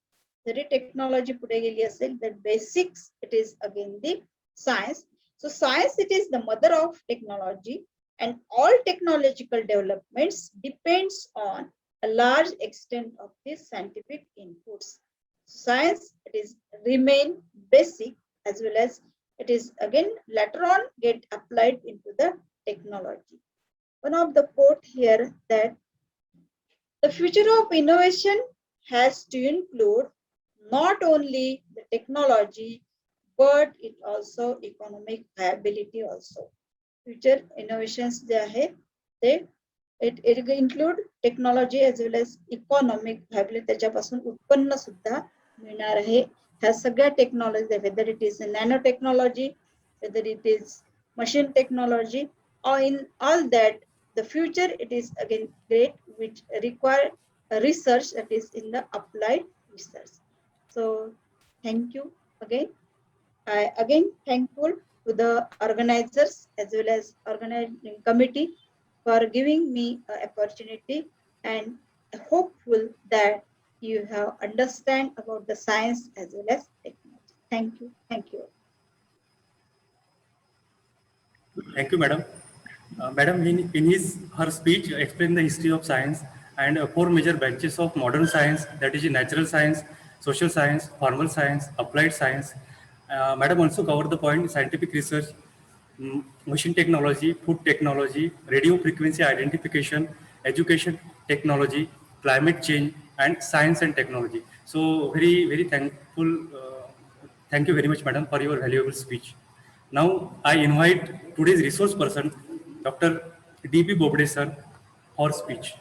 Zari technology पुढे गेली असेल, that basics, it is again the science. So science, it is the mother of technology, and all technological developments depends on a large extent of the scientific inputs. Science, it is remain basic, as well as it is again later on get applied into the technology. One of the quote here that the future of innovation has to include not only the technology, but it also economic viability also. Future innovations जे आहे ते it include technology as well as economic viability, त्याच्यापासून उत्पन्न सुद्धा मिळणार आहे. ह्या सगळ्या technology, whether it is nanotechnology, whether it is machine technology, or in all that, the future, it is again great, which require a research that is in the applied research. So thank you again. I again thankful to the organizers as well as organizing committee for giving me an opportunity, and hopeful that you have understand about the science as well as technology. Thank you. Thank you. Thank you, madam. Madam, in her speech, explained the history of science and four major branches of modern science, that is natural science, social science, formal science, applied science. Madam also covered the point scientific research, machine technology, food technology, radio frequency identification, education technology, climate change, and science and technology. So very, very thankful. Thank you very much, madam, for your valuable speech. Now I invite today's resource person, Dr. D.B. Bobde sir, for speech.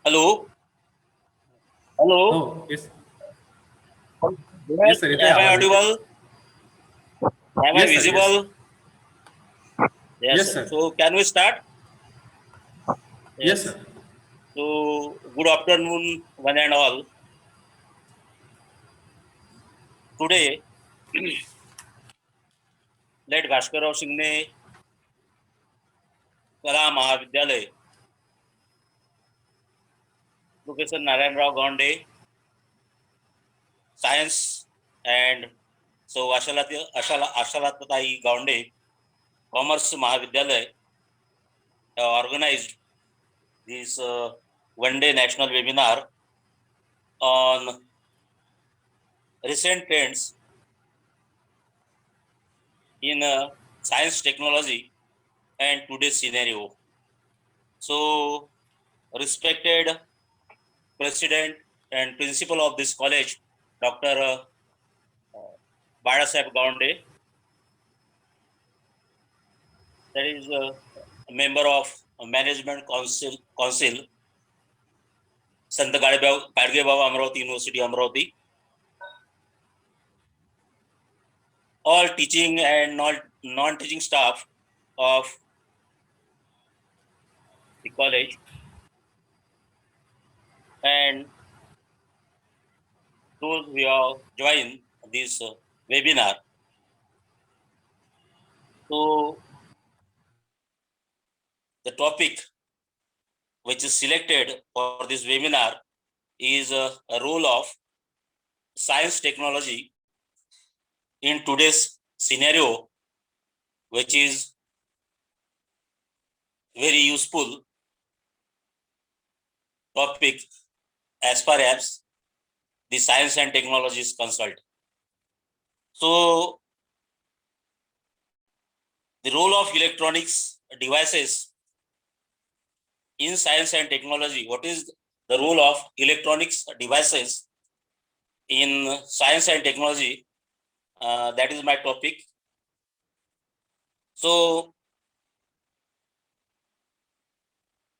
Hello. Hello. Oh, yes. Am Yes, sir. I audible? Am I Yes, sir. Yes, sir. visible? Yes, Yes, sir. sir. So can we start? Yes, Yes. sir. So good afternoon, one and all. Today, let Bhaskarrao Shingne कला महाविद्यालय, Professor Narayanrao Gonde, Science, and so Ashalatatai Gonde, Commerce Mahavidyalay have organized this one-day national webinar on recent trends in science, technology, and today's scenario. So, respected President and Principal of this college, Dr. Badasaheb Gonde, that is a member of Management Council, Sant Gadgebabu Amravati University, Amravati, all teaching and non-teaching staff of the college, and those who have joined this webinar. So, the topic which is selected for this webinar is a role of science technology in today's scenario, which is very useful topic as far as the science and technology is concerned. So, the role of electronics devices in science and technology. What is the role of electronics devices in science and technology? That is my topic. So,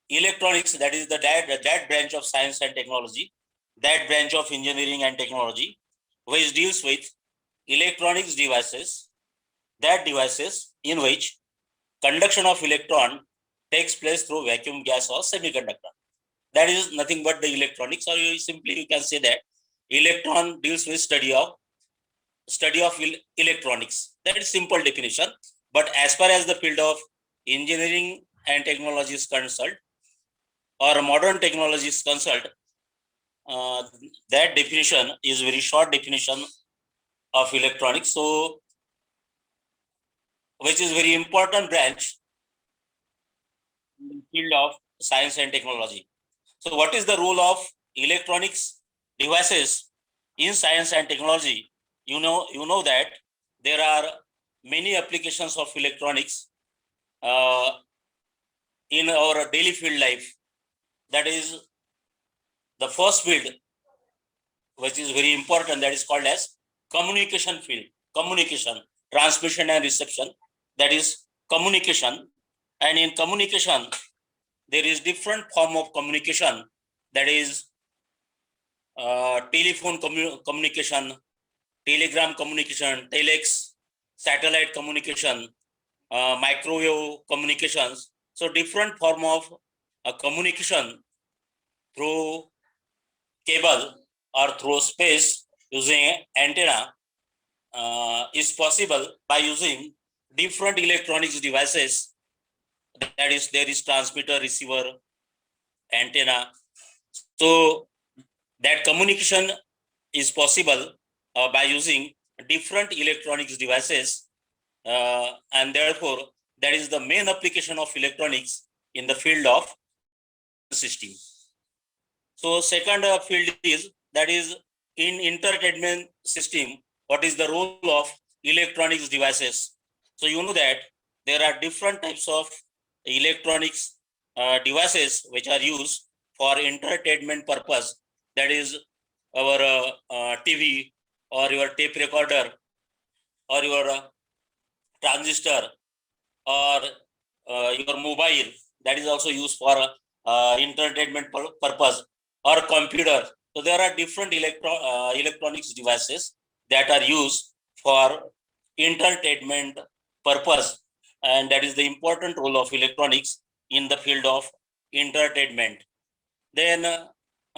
electronics, that is that branch of science and technology, that branch of engineering and technology, which deals with electronics devices, that devices in which conduction of electron takes place through vacuum gas or semiconductor. That is nothing but the electronics, or you can say that electron deals with study of electronics. That is simple definition. But as far as the field of engineering and technology is concerned, or modern technology is concerned, that definition is very short definition of electronics. So, which is very important branch in the field of science and technology. So, what is the role of electronics devices in science and technology? You know that there are many applications of electronics uh, in our daily field life. That is the first field, which is very important. That is called as communication field. Communication, transmission and reception. That is communication. And in communication, there is different form of communication. That is telephone communication, telegram communication, telex, satellite communication, microwave communications. So different form of communication through cable or through space using antenna is possible by using different electronics devices. That is, there is transmitter, receiver, antenna. So that communication is possible by using different electronics devices, and therefore that is the main application of electronics in the field of communication system. So second field is, that is in entertainment system. What is the role of electronics devices? So you know that there are different types of electronics devices which are used for entertainment purpose. That is our TV or your tape recorder or your transistor or your mobile. That is also used for entertainment purpose, or computer. So there are different electronics devices that are used for entertainment purpose, and that is the important role of electronics in the field of entertainment. Then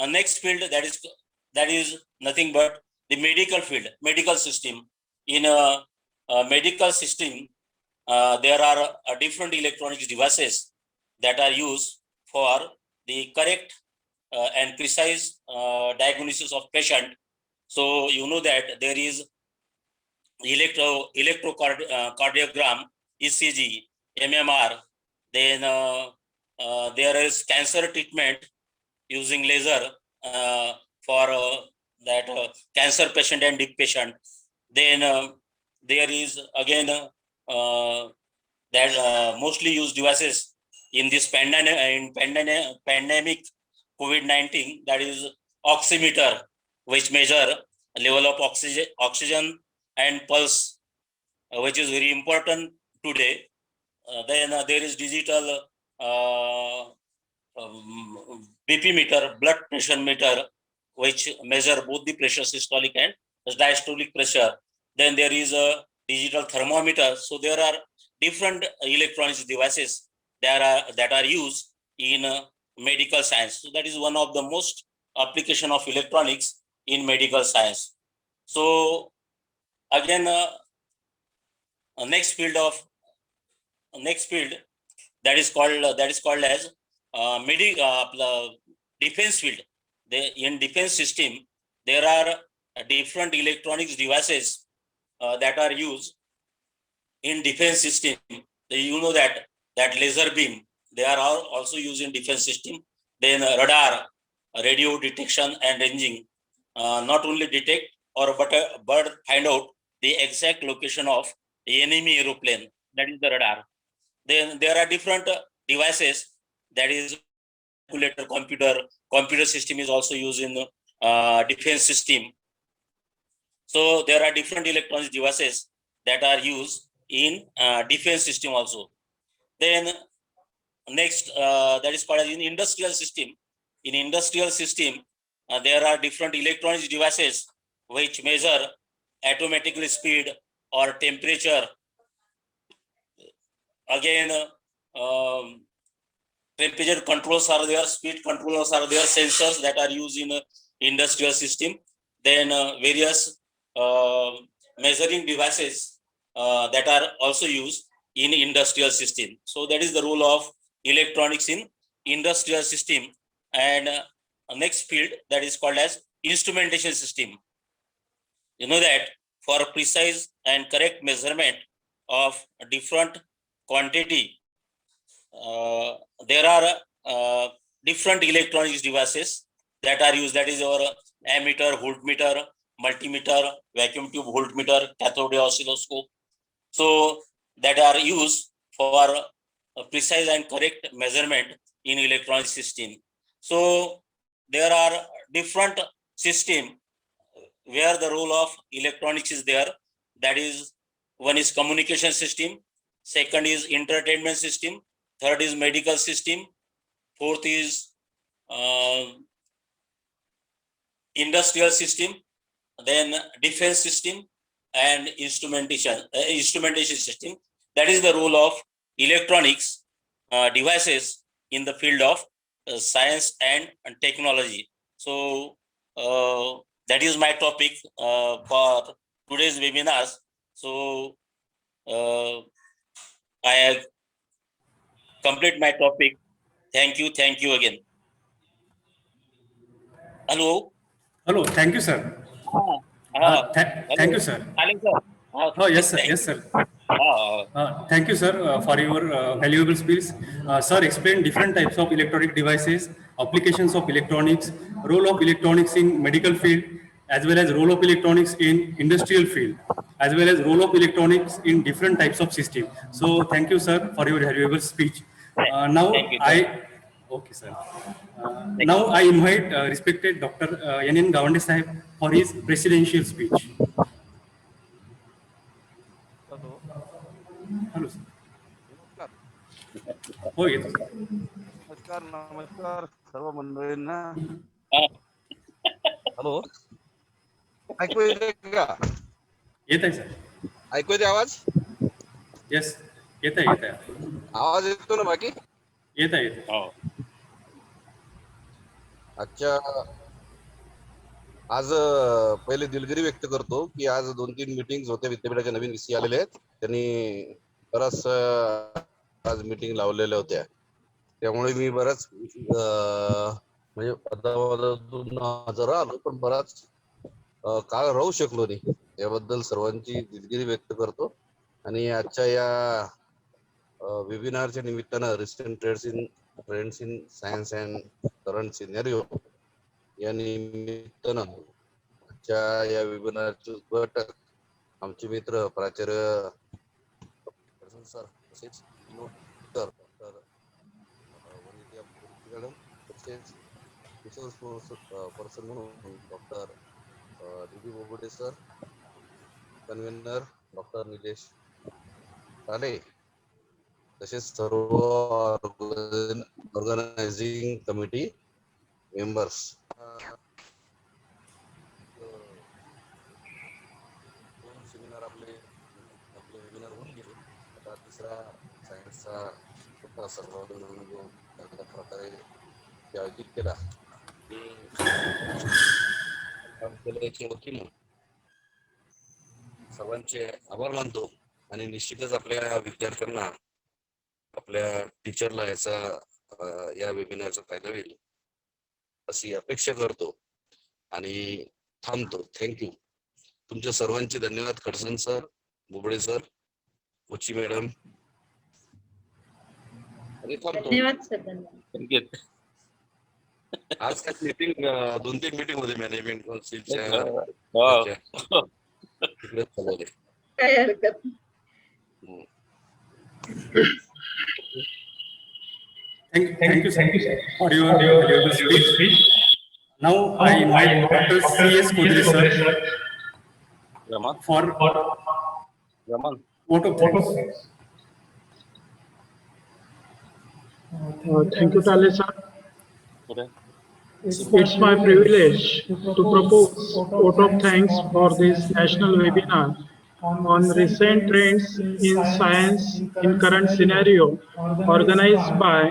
next field, that is nothing but the medical field, medical system. In a medical system, there are different electronic devices that are used for the correct and precise diagnosis of patient. So you know that there is electrocardiogram, ECG, MMR. Then there is cancer treatment using laser for that cancer patient and deep patient. Then there is again that mostly used devices in this pandemic COVID-19, that is oximeter, which measure level of oxygen and pulse, which is very important today. Then there is digital BP meter, blood pressure meter, which measure both the pressure, systolic and diastolic pressure. Then there is a digital thermometer. So there are different electronic devices that are used in medical science. So that is one of the most application of electronics in medical science. So again, next field that is called as defense field. In defense system, there are different electronics devices that are used in defense system. You know that laser beam, they are also used in defense system. Then radar, radio detection and ranging, not only detect but find out the exact location of the enemy aeroplane. That is the radar. Then there are different devices, that is calculator, computer system is also used in defense system. So there are different electronic devices that are used in defense system also. Then next, that is called as in industrial system. In industrial system, there are different electronic devices which measure automatically speed or temperature. Again, temperature controls are there, speed controllers are there, sensors that are used in industrial system. Then various measuring devices that are also used in industrial system. So that is the role of electronics in industrial system. And next field, that is called as instrumentation system. You know that for precise and correct measurement of different quantity, there are different electronics devices that are used. That is our ammeter, voltmeter, multimeter, vacuum tube voltmeter, cathode oscilloscope. So that are used for precise and correct measurement in electronic system. So there are different system where the role of electronics is there. That is, one is communication system, second is entertainment system, third is medical system, fourth is industrial system, then defense system, and instrumentation system. That is the role of electronics devices in the field of science and technology. So that is my topic for today's webinars. So I complete my topic. Thank you again. Hello. Hello, thank you, sir. Thank Hello. you, sir. Hello, sir. Oh, yes, sir. Thank Yes, you. sir. Uh, Thank you, sir, for your valuable speech. Sir, explain different types of electronic devices, applications of electronics, role of electronics in medical field, as well as role of electronics in industrial field, as well as role of electronics in different types of system. So, thank you, sir, for your valuable speech. thank Now, you. Thank you. okay, sir. Thank Now, I invite respected Dr. N. Gawande Sahib for his presidential speech. Hello Hello, sir. नमस्कार हो येतो sir. नमस्कार नमस्कार सर्व मंडळींना Uh, hello ऐकू येते का येत आहे सर. ऐकू येते आवाज? येस, येत आहे. आवाज येतो ना बाकी? येत आहे. हो. अच्छा, आज पहिले दिलगिरी व्यक्त करतो की आज 2-3 मीटिंग होत्या. विद्यापीठाच्या नवीन VC आलेले आहेत, त्यांनी बराच आज मीटिंग लावलेल्या होत्या. त्यामुळे मी बराच म्हणजे पदावरून हजर आलो, पण बराच काळ राहू शकलो नाही. याबद्दल सर्वांची दिलगिरी व्यक्त करतो. आणि आजच्या या वेबिनारच्या निमित्तानं recent trends in science and current scenario या निमित्तानं आजच्या या वेबिनारचे उद्घाटक आमचे मित्र प्राचार्य सर, तसेच डॉक्टर वनिता मॅडम, तसेच रिसोर्स पर्सन म्हणून doctor DB Bobde sir, convener doctor Nilesh Tale, तसेच सर्व ऑर्गनायझिंग कमिटी मेंबर्स. दोन सेमिनार आपले वेबिनार होऊन गेले. आता तिसरा सायन्सचा छोटा सर्वांगीण अनुभव चांगल्या प्रकारे आयोजित केला. काम केल्याच्या वतीनं सर्वांचे आभार मानतो आणि निश्चितच आपल्या विद्यार्थ्यांना, आपल्या टीचरला याचा या वेबिनारचा फायदा होईल अशी अपेक्षा करतो आणि थांबतो. थँक्यू. तुमच्या सर्वांचे धन्यवाद. Khadsan sir, Bobde sir, Kochi madam, आणि थांबतो. धन्यवाद सर. थँक्यू. आज काय मीटिंग 2-3 मीटिंग होते मॅनेजमेंट काउन्सिलच्या तिकडे चालवले. काही हरकत नाही. Thank you, sir, for your valuable speech. Now I invite Dr. C.S. Kodri, sir, Raman. for Raman. vote of thanks. Thank you, Tale sir. Okay. It's my privilege to propose vote of thanks for this national webinar on recent trends in science in current scenario, organized by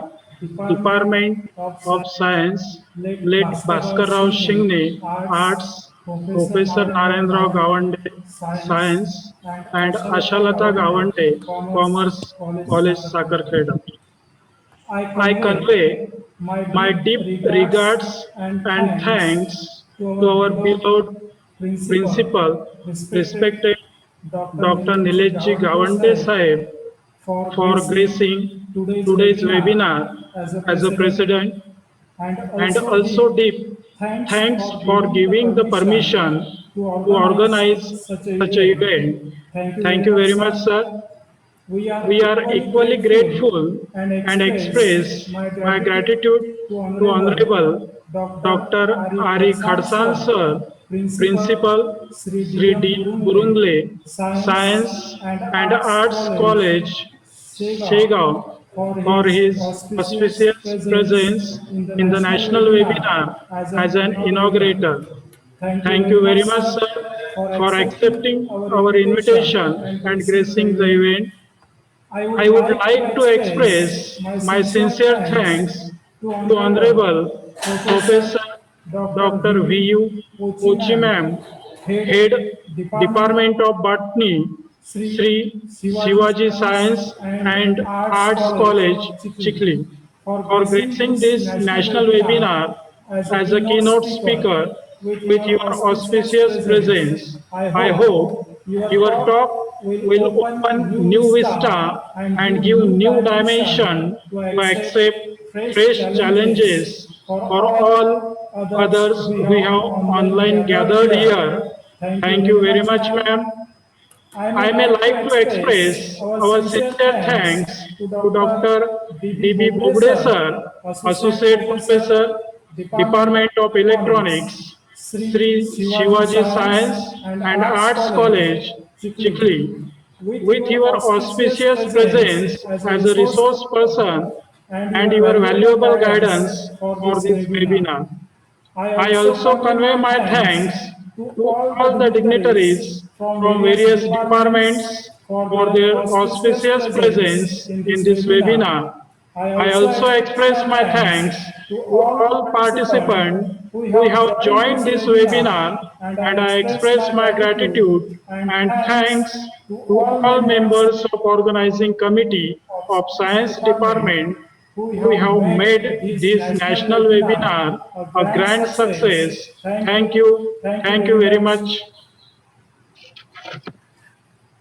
Department of Science, led Bhaskar Rao Shingne, Arts, Professor Narendra Gawande, Science, and Ashalata Gawande, Commerce College, Sakharkherda. I convey my deep regards and thanks to our beloved principal, respected Dr. Nilesh Gawande Sahib, for gracing today's webinar as a president, and also deep thanks for giving the permission to organize such an event. Thank you very much, sir. We are equally grateful and express my gratitude to Honorable Dr. Ari Khadsan Sir, Principal Sri D. Burungle, Science and Arts College, Segaon, for his auspicious presence in the national webinar as an inaugurator. Thank you very much, sir, for accepting our invitation and gracing the event. I would like to express my sincere thanks to Honorable Professor Dr. V.U. Pochi Ma'am, Head Department of Botany, Sri Shivaji Science and Arts College, Chikli, for gracing this national webinar as a keynote speaker with your auspicious presence. I hope your talk will open new vista and give new dimension to accept fresh challenges for all others who have online gathered here. Thank you very much, ma'am. I may like to express our sincere thanks to Dr. D.B. Bobde sir, Associate Professor, Department of Electronics, Sri Shivaji Science and Arts College, Chikli, with your auspicious presence as a resource person and your valuable guidance for this webinar. I also convey my thanks to all the dignitaries from various departments for their auspicious presence in this webinar. I also express my thanks to all participants who have joined this webinar, and I express my gratitude and thanks to all members of organizing committee of science department who have made this national webinar a grand success. Thank you. Thank you very much.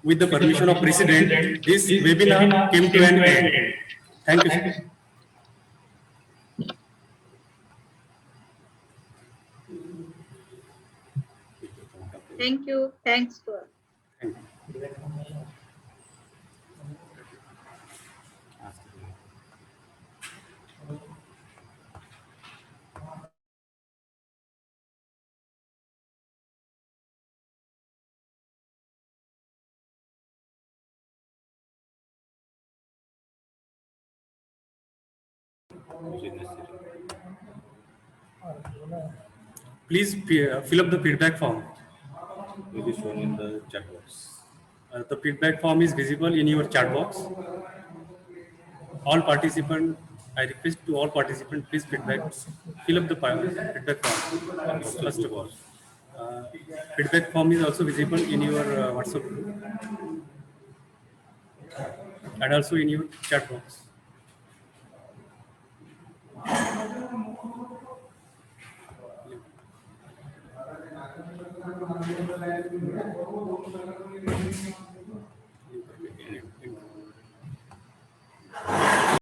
With the permission of President, this webinar came to an end. Thank you, sir. Thank you. Thanks to all. Thank you. Please fill up the feedback form. It is shown in the chat box. The feedback form is visible in your chat box. All participants, I request to all participants, please fill up the feedback form. First of all, uh, feedback form is also visible in your WhatsApp group and also in your chat box.